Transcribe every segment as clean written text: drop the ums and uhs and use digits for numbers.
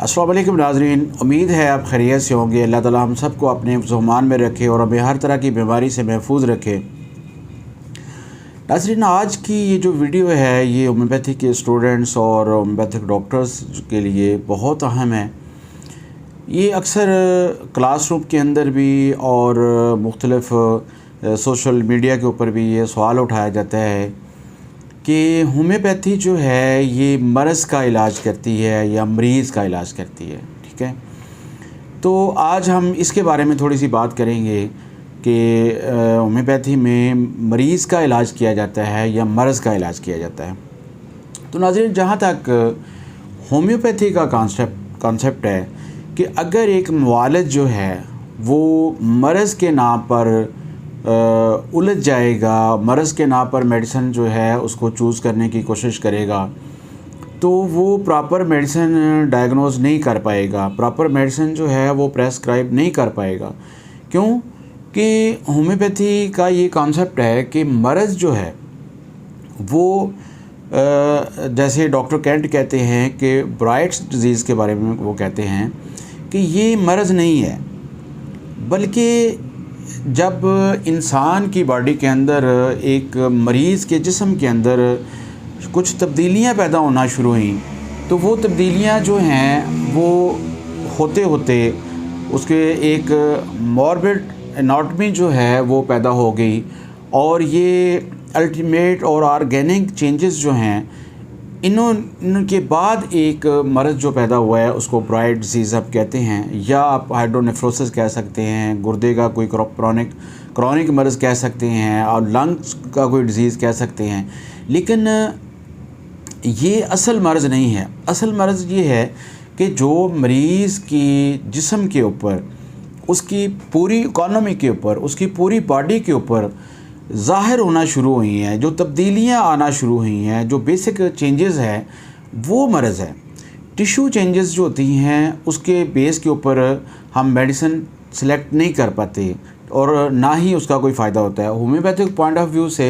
अस्सलाम वालेकुम नाज़रीन, उम्मीद है आप खैरियत से होंगे। अल्लाह ताला हम सबको अपने ज़ुमान में रखे और हमें हर तरह की बीमारी से महफूज रखे। नाज़रीन, आज की ये जो वीडियो है ये होम्योपैथी के स्टूडेंट्स और होम्योपैथिक डॉक्टर्स के लिए बहुत अहम है। ये अक्सर क्लासरूम के अंदर भी और मुख्तलिफ़ सोशल मीडिया के ऊपर भी ये सवाल उठाया जाता है कि होम्योपैथी जो है ये मर्ज़ का इलाज करती है या मरीज़ का इलाज करती है। ठीक है, तो आज हम इसके बारे में थोड़ी सी बात करेंगे कि होम्योपैथी में मरीज़ का इलाज किया जाता है या मर्ज़ का इलाज किया जाता है। तो नाज़रीन, जहाँ तक होम्योपैथी का कॉन्सेप्ट है कि अगर एक मुआलिज जो है वो मर्ज़ के नाम पर उलझ जाएगा, मर्ज़ के नाम पर मेडिसिन जो है उसको चूज़ करने की कोशिश करेगा, तो वो प्रॉपर मेडिसिन डायग्नोज़ नहीं कर पाएगा, प्रॉपर मेडिसिन जो है वो प्रेस्क्राइब नहीं कर पाएगा। क्यों कि होम्योपैथी का ये कॉन्सेप्ट है कि मर्ज़ जो है वो जैसे डॉक्टर कैंट कहते हैं कि ब्राइट्स डिज़ीज़ के बारे में वो कहते हैं कि ये मर्ज़ नहीं है, बल्कि जब इंसान की बॉडी के अंदर एक मरीज़ के जिस्म के अंदर कुछ तब्दीलियां पैदा होना शुरू हुई, तो वो तब्दीलियां जो हैं वो होते होते उसके एक मॉर्बिड एनाटॉमी जो है वो पैदा हो गई और ये अल्टीमेट और ऑर्गेनिक चेंजेस जो हैं इनके बाद एक मर्ज़ जो पैदा हुआ है उसको ब्राइट डिजीज़ आप कहते हैं, या आप हाइड्रोनेफ्रोसिस कह सकते हैं, गुर्दे का कोई क्रॉनिक मर्ज़ कह सकते हैं, और लंग्स का कोई डिज़ीज़ कह सकते हैं। लेकिन ये असल मर्ज़ नहीं है। असल मर्ज़ ये है कि जो मरीज़ की जिस्म के ऊपर, उसकी पूरी इकॉनमी के ऊपर, उसकी पूरी बॉडी के ऊपर ज़ाहिर होना शुरू हुई हैं, जो तब्दीलियां आना शुरू हुई हैं, जो बेसिक चेंजेस हैं, वो मर्ज़ है। टिश्यू चेंजेस जो होती हैं उसके बेस के ऊपर हम मेडिसिन सेलेक्ट नहीं कर पाते और ना ही उसका कोई फ़ायदा होता है। होम्योपैथिक पॉइंट ऑफ व्यू से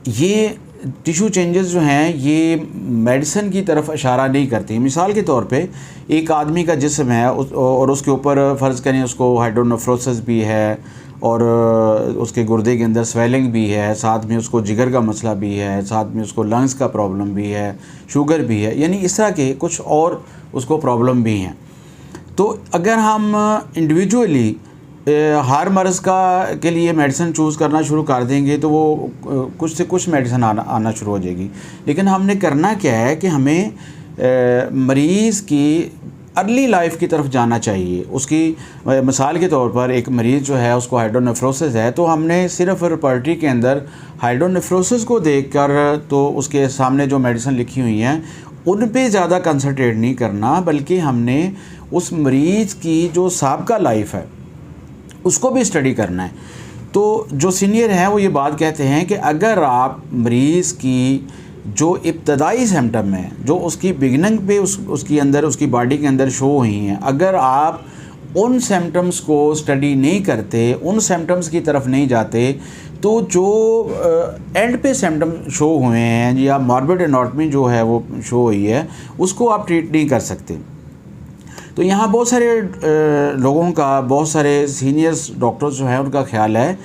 ये टिश्यू चेंजेस जो हैं ये मेडिसिन की तरफ इशारा नहीं करती। मिसाल के तौर पे एक आदमी का जिस्म है और उसके ऊपर फ़र्ज़ करें उसको हाइड्रोनेफ्रोसिस भी है और उसके गुर्दे के अंदर स्वेलिंग भी है, साथ में उसको जिगर का मसला भी है, साथ में उसको लंग्स का प्रॉब्लम भी है, शुगर भी है, यानी इस तरह के कुछ और उसको प्रॉब्लम भी हैं। तो अगर हम इंडिविजुअली हर मर्ज़ के लिए मेडिसिन चूज़ करना शुरू कर देंगे तो वो कुछ से कुछ मेडिसिन आना शुरू हो जाएगी। लेकिन हमने करना क्या है कि हमें मरीज़ की अर्ली लाइफ की तरफ जाना चाहिए। उसकी मिसाल के तौर पर एक मरीज़ जो है उसको हाइड्रोनेफ्रोसिस है, तो हमने सिर्फ रिपर्टरी के अंदर हाइड्रोनेफ्रोसिस को देखकर तो उसके सामने जो मेडिसिन लिखी हुई हैं उन पे ज़्यादा कंसंट्रेट नहीं करना, बल्कि हमने उस मरीज़ की जो साबिक़ा लाइफ है उसको भी स्टडी करना है। तो जो सीनियर हैं वो ये बात कहते हैं कि अगर आप मरीज़ की जो इब्तदाई सिम्टम है, जो उसकी बिगिनिंग पे उसकी अंदर, उसकी बॉडी के अंदर शो हुई हैं, अगर आप उन सिम्टम्स को स्टडी नहीं करते, उन सिम्टम्स की तरफ नहीं जाते, तो जो एंड पे सिम्टम शो हुए हैं या मॉर्बिड एनाटॉमी जो है वो शो हुई है, उसको आप ट्रीट नहीं कर सकते। तो यहाँ बहुत सारे लोगों का, बहुत सारे सीनियर्स डॉक्टर्स जो हैं उनका ख्याल है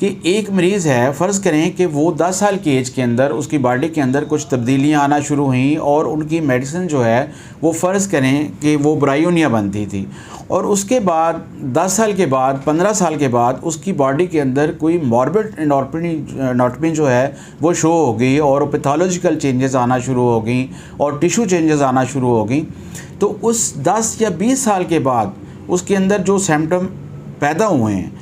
कि एक मरीज़ है, फ़र्ज़ करें कि वो 10 साल की एज के अंदर उसकी बॉडी के अंदर कुछ तब्दीलियां आना शुरू हुई और उनकी मेडिसिन जो है वो फ़र्ज़ करें कि वो ब्रायोनिया बनती थी, और उसके बाद 10 साल के बाद, 15 साल के बाद उसकी बॉडी के अंदर कोई मॉर्बिड एनाटॉमी जो है वो शो हो गई और पैथोलॉजिकल चेंजेस आना शुरू हो गई और टिश्यू चेंजेस आना शुरू हो गई। तो उस 10 या 20 साल के बाद उसके अंदर जो सिम्टम पैदा हुए हैं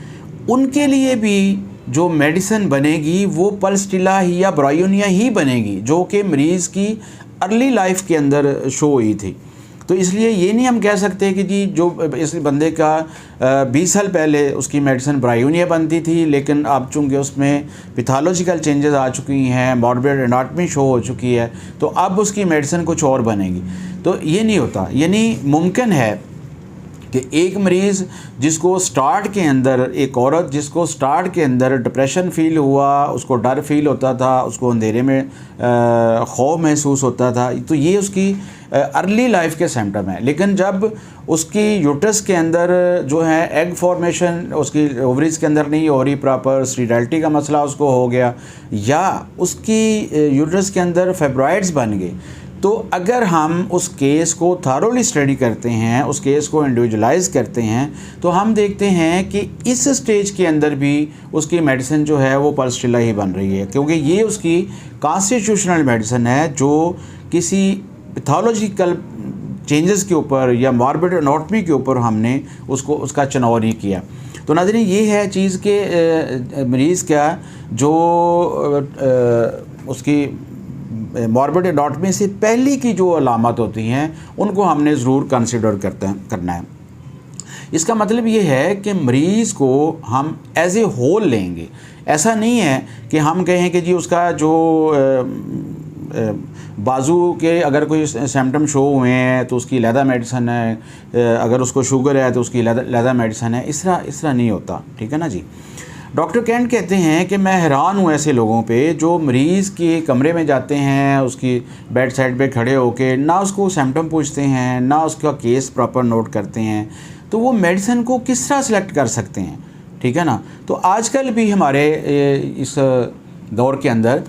उनके लिए भी जो मेडिसिन बनेगी वो पल्सटिला ही या ब्रायोनिया ही बनेगी, जो कि मरीज़ की अर्ली लाइफ के अंदर शो हुई थी। तो इसलिए ये नहीं हम कह सकते कि जी जो इस बंदे का 20 साल पहले उसकी मेडिसिन ब्रायोनिया बनती थी, लेकिन अब चूँकि उसमें पैथोलॉजिकल चेंजेस आ चुकी हैं, मॉर्बिड एनाटॉमी शो हो चुकी है, तो अब उसकी मेडिसिन कुछ और बनेगी। तो ये नहीं होता। यानी मुमकिन है कि एक मरीज़ जिसको स्टार्ट के अंदर, एक औरत जिसको स्टार्ट के अंदर डिप्रेशन फ़ील हुआ, उसको डर फील होता था, उसको अंधेरे में खौफ महसूस होता था, तो ये उसकी अर्ली लाइफ के सिम्टम है। लेकिन जब उसकी यूट्रस के अंदर जो है एग फॉर्मेशन उसकी ओवरीज के अंदर नहीं हो रही प्रॉपर, स्टेरिलिटी का मसला उसको हो गया, या उसकी यूट्रस के अंदर फाइब्रॉइड्स बन गए, तो अगर हम उस केस को थारोली स्टडी करते हैं, उस केस को इंडिविजुअलाइज करते हैं, तो हम देखते हैं कि इस स्टेज के अंदर भी उसकी मेडिसिन जो है वो पल्सटिला ही बन रही है, क्योंकि ये उसकी कॉन्स्टिट्यूशनल मेडिसिन है जो किसी पैथोलॉजिकल चेंजेस के ऊपर या मॉर्बिड एनाटॉमी के ऊपर हमने उसका चुनाव नहीं किया। तो नाज़रीन, ये है चीज़ के मरीज़ का जो उसकी मॉर्बिड एनाटॉमी से पहले की जो अलामत होती हैं उनको हमने ज़रूर कंसिडर करना है। इसका मतलब ये है कि मरीज़ को हम एज ए होल लेंगे। ऐसा नहीं है कि हम कहें कि जी उसका जो बाजू के अगर कोई सिम्टम शो हुए हैं तो उसकी लैदा मेडिसिन है, अगर उसको शुगर है तो उसकी लैदा मेडिसिन है, इस तरह नहीं होता। ठीक है ना जी। डॉक्टर कैंट कहते हैं कि मैं हैरान हूँ ऐसे लोगों पे जो मरीज़ के कमरे में जाते हैं, उसकी बेड साइड पे खड़े होके ना उसको सिम्टम पूछते हैं, ना उसका केस प्रॉपर नोट करते हैं, तो वो मेडिसिन को किस तरह सेलेक्ट कर सकते हैं। ठीक है ना। तो आजकल भी हमारे इस दौर के अंदर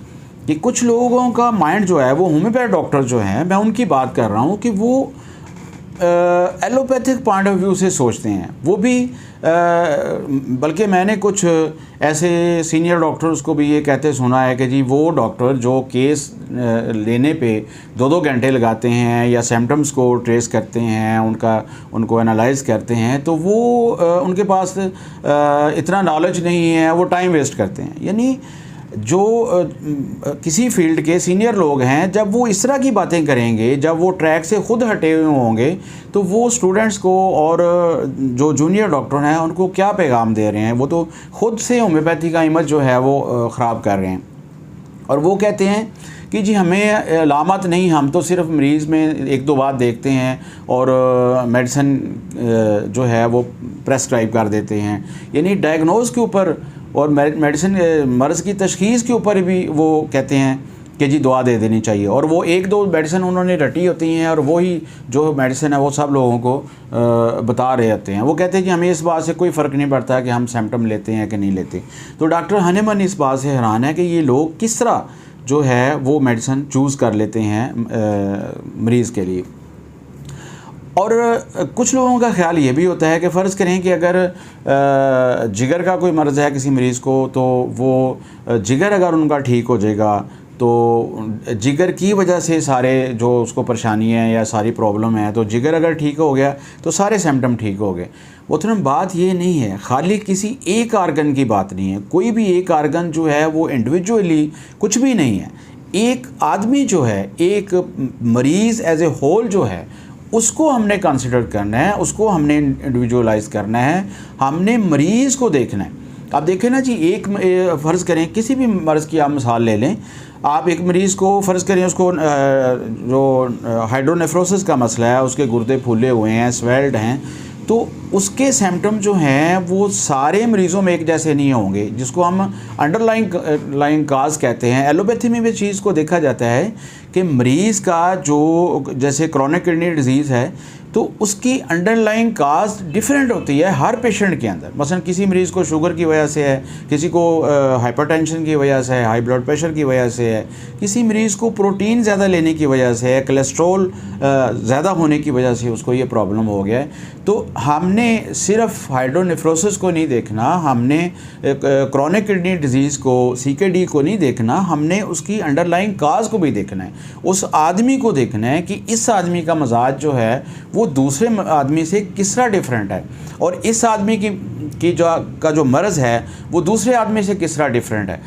कि कुछ लोगों का माइंड जो है वो होम्योपैथ डॉक्टर जो हैं, मैं उनकी बात कर रहा हूँ कि वो एलोपैथिक पॉइंट ऑफ व्यू से सोचते हैं। वो भी बल्कि मैंने कुछ ऐसे सीनियर डॉक्टर्स को भी ये कहते सुना है कि जी वो डॉक्टर जो केस लेने पे 2-2 घंटे लगाते हैं या सिम्टम्स को ट्रेस करते हैं, उनको एनालाइज करते हैं, तो वो उनके पास इतना नॉलेज नहीं है, वो टाइम वेस्ट करते हैं। यानी जो किसी फील्ड के सीनियर लोग हैं, जब वो इस तरह की बातें करेंगे, जब वो ट्रैक से ख़ुद हटे हुए होंगे, तो वो स्टूडेंट्स को और जो जूनियर डॉक्टर हैं उनको क्या पैगाम दे रहे हैं। वो तो ख़ुद से होम्योपैथी का इमेज जो है वो ख़राब कर रहे हैं। और वो कहते हैं कि जी हमें अलामत नहीं, हम तो सिर्फ मरीज़ में 1-2 बार देखते हैं और मेडिसिन जो है वो प्रेस्क्राइब कर देते हैं। यानी डायग्नोज के ऊपर और मेडिसिन मर्ज़ की तशख़ीस के ऊपर भी वो कहते हैं कि जी दवा दे देनी चाहिए, और वो 1-2 मेडिसिन उन्होंने रटी होती हैं और वही जो मेडिसिन है वो सब लोगों को बता रहे होते हैं। वो कहते हैं कि हमें इस बात से कोई फ़र्क नहीं पड़ता कि हम सिम्टम लेते हैं कि नहीं लेते। तो डॉक्टर हनीमन इस बात से हैरान है कि ये लोग किस तरह जो है वो मेडिसिन चूज़ कर लेते हैं मरीज़ के लिए। और कुछ लोगों का ख्याल ये भी होता है कि फ़र्ज़ करें कि अगर जिगर का कोई मर्ज़ है किसी मरीज़ को, तो वो जिगर अगर उनका ठीक हो जाएगा तो जिगर की वजह से सारे जो उसको परेशानी है या सारी प्रॉब्लम है, तो जिगर अगर ठीक हो गया तो सारे सिम्टम ठीक हो गए। उतना बात ये नहीं है, खाली किसी एक आर्गन की बात नहीं है। कोई भी एक आर्गन जो है वो इंडिविजुअली कुछ भी नहीं है। एक आदमी जो है, एक मरीज़ एज ए होल जो है, उसको हमने कंसिडर करना है, उसको हमने इंडिविजुअलाइज करना है, हमने मरीज़ को देखना है। आप देखें ना जी, एक फ़र्ज़ करें किसी भी मर्ज़ की आप मिसाल ले लें, आप एक मरीज़ को फ़र्ज़ करें उसको जो हाइड्रोनेफ्रोसिस का मसला है, उसके गुर्दे फूले हुए हैं, स्वेल्ड हैं, तो उसके सिम्टम जो हैं वो सारे मरीज़ों में एक जैसे नहीं होंगे, जिसको हम अंडरलाइंग काज कहते हैं। एलोपैथी में भी चीज़ को देखा जाता है कि मरीज़ का जो जैसे क्रोनिक किडनी डिजीज़ है तो उसकी अंडरलाइंग काज डिफरेंट होती है हर पेशेंट के अंदर। मसलन किसी मरीज़ को शुगर की वजह से है, किसी को हाइपरटेंशन की वजह से है, हाई ब्लड प्रेशर की वजह से है, किसी मरीज़ को प्रोटीन ज़्यादा लेने की वजह से है, कोलेस्ट्रॉल ज़्यादा होने की वजह से उसको ये प्रॉब्लम हो गया है। तो हमने सिर्फ हाइड्रोनेफ्रोसिस को नहीं देखना, हमने क्रोनिक किडनी डिजीज़ को, CKD को नहीं देखना, हमने उसकी अंडरलाइंग काज को भी देखना है। उस आदमी को देखना है कि इस आदमी का मजाज जो है वो दूसरे आदमी से किस तरह डिफरेंट है, और इस आदमी की जो मर्ज़ है वो दूसरे आदमी से किस तरह डिफरेंट है।